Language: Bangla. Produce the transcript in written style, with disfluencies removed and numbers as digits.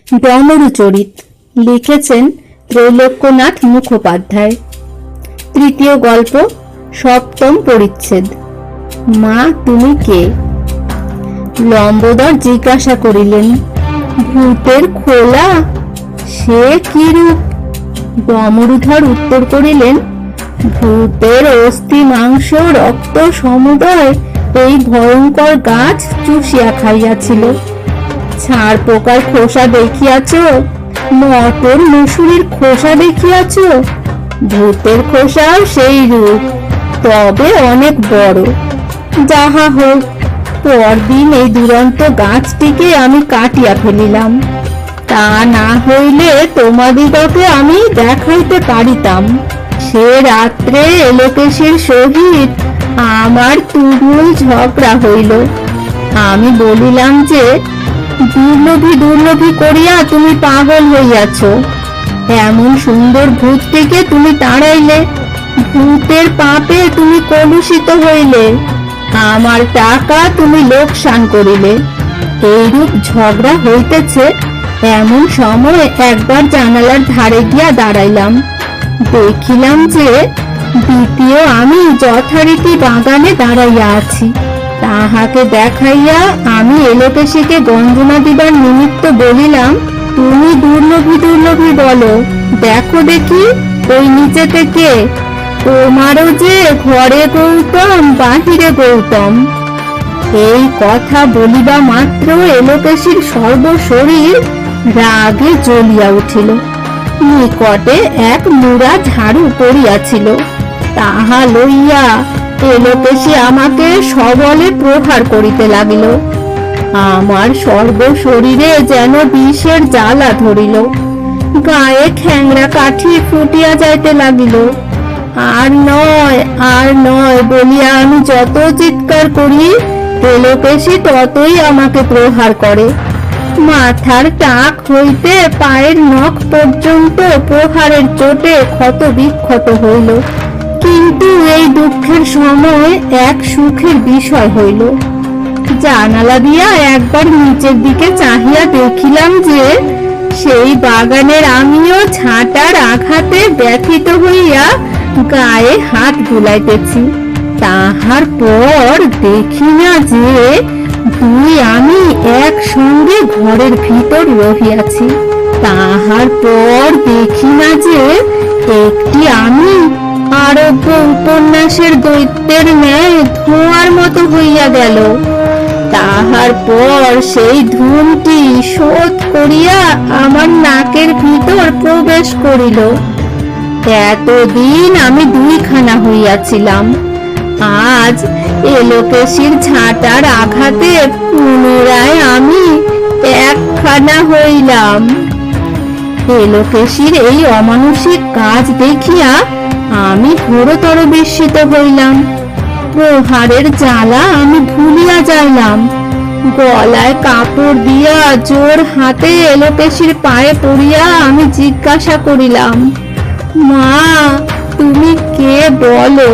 ডমরুচরিত লিখেছেন ত্রৈলোক্যনাথ মুখোপাধ্যায়। তৃতীয় গল্প, সপ্তম পরিচ্ছেদ। মা তুমি কে? লম্বোদর জিজ্ঞাসা করিলেন, ভূতের খোলা, সে কি রূপ? ডমরুধর উত্তর করিলেন, ভূতের অস্থি মাংস রক্ত সমুদয় এই ভয়ঙ্কর গাছ চুষিয়া খাইয়াছিল। ছাড় পোকার খোসা দেখিয়াছ? মটর মুসুরির খোসা দেখিয়াছ? ভূতের খোসাও সেই রূপ, তবে অনেক বড়। যাহা হোক, পরদিন এই দুরন্ত গাছটিকে আমি কাটিয়া ফেলিলাম। তা না হইলে তোমাদিগকে আমি দেখাইতে পারিতাম। সে রাত্রে এলোকেশের সহিত আমার তুমুল ঝগড়া হইল। আমি বলিলাম যে, দুর্লভী দুর্লভী করিয়া তুমি পাগল হইয়াছ। এমন সুন্দর ভূতটিকে তুমি তাড়াইলে, ভূতের পাপে তুমি কলুষিত হইলে, আমার টাকা তুমি লোকসান করিলে। এইরূপ ঝগড়া হইতেছে, এমন সময় একবার জানালার ধারে গিয়া দাঁড়াইলাম। দেখিলাম যে দ্বিতীয় আমি যথারীতি বাগানে দাঁড়াইয়া আছি। তাহাকে দেখাইয়া আমি এলোকেশীকে গঞ্জনা দিবার নিমিত্ত বলিলাম, তুমি দুর্লভী দুর্লভী বলো, দেখো দেখি ওই নিচে থেকে। তোমারও যে ঘরে গৌতম বাহিরে গৌতম। এই কথা বলিবা মাত্র এলোকেশীর সর্বশরীর রাগে জ্বলিয়া উঠিল। নিকটে এক মুড়া ঝাড়ু পড়িয়াছিল, তাহা লইয়া এলোকেশী আমাকে সবলে প্রহার করিতে লাগিল। আমার সর্বশরীরে যেন বিষের জ্বালা ধরিল, গায়ে খ্যাংরা কাঠি ফুটিয়া যাইতে লাগিল। আর নয় আর নয় বলিয়া আমি যত চিৎকার করি, এলোকেশী ততই আমাকে প্রহার করে। মাথার টাক হইতে পায়ের নখ পর্যন্ত প্রহারের চোটে ক্ষত বিক্ষত হইল। কিন্তু এই দুঃখের সময় এক সুখের বিষয় হইল। জানালা দিয়া একবার নিচের দিকে চাহিয়া দেখিলাম যে, সেই বাগানের আমিও ঝাঁটার আঘাতে ব্যথিত হইয়া গায়ে হাত বুলাইতেছি। তাহার পর দেখি না যে দুই আমি একসঙ্গে ঘরের ভিতর রহিয়াছি। তাহার পর দেখি না যে একটি আমি আরোগ্য উপন্যাসের দৈত্যের ন্যায় ধোঁয়ার মতো হইয়া গেল। তাহার পর সেই ধূমটি শোধ করিয়া আমার নাকের ভিতর প্রবেশ করিল। এতদিন আমি দুইখানা হইয়াছিলাম, আজ এলোকেশীর ঝাঁটার আঘাতে পুনরায় আমি একখানা হইলাম। এলোকেশীর এই অমানুষিক কাজ দেখিয়া আমি ঘোরতর বিস্মিত হইলাম। প্রহারের জ্বালা আমি ভুলিয়া যাইলাম। গলায় কাপড় দিয়া জোর হাতে এলোকেশীর পায়ে পড়িয়া আমি জিজ্ঞাসা করিলাম, মা তুমি কে বলো?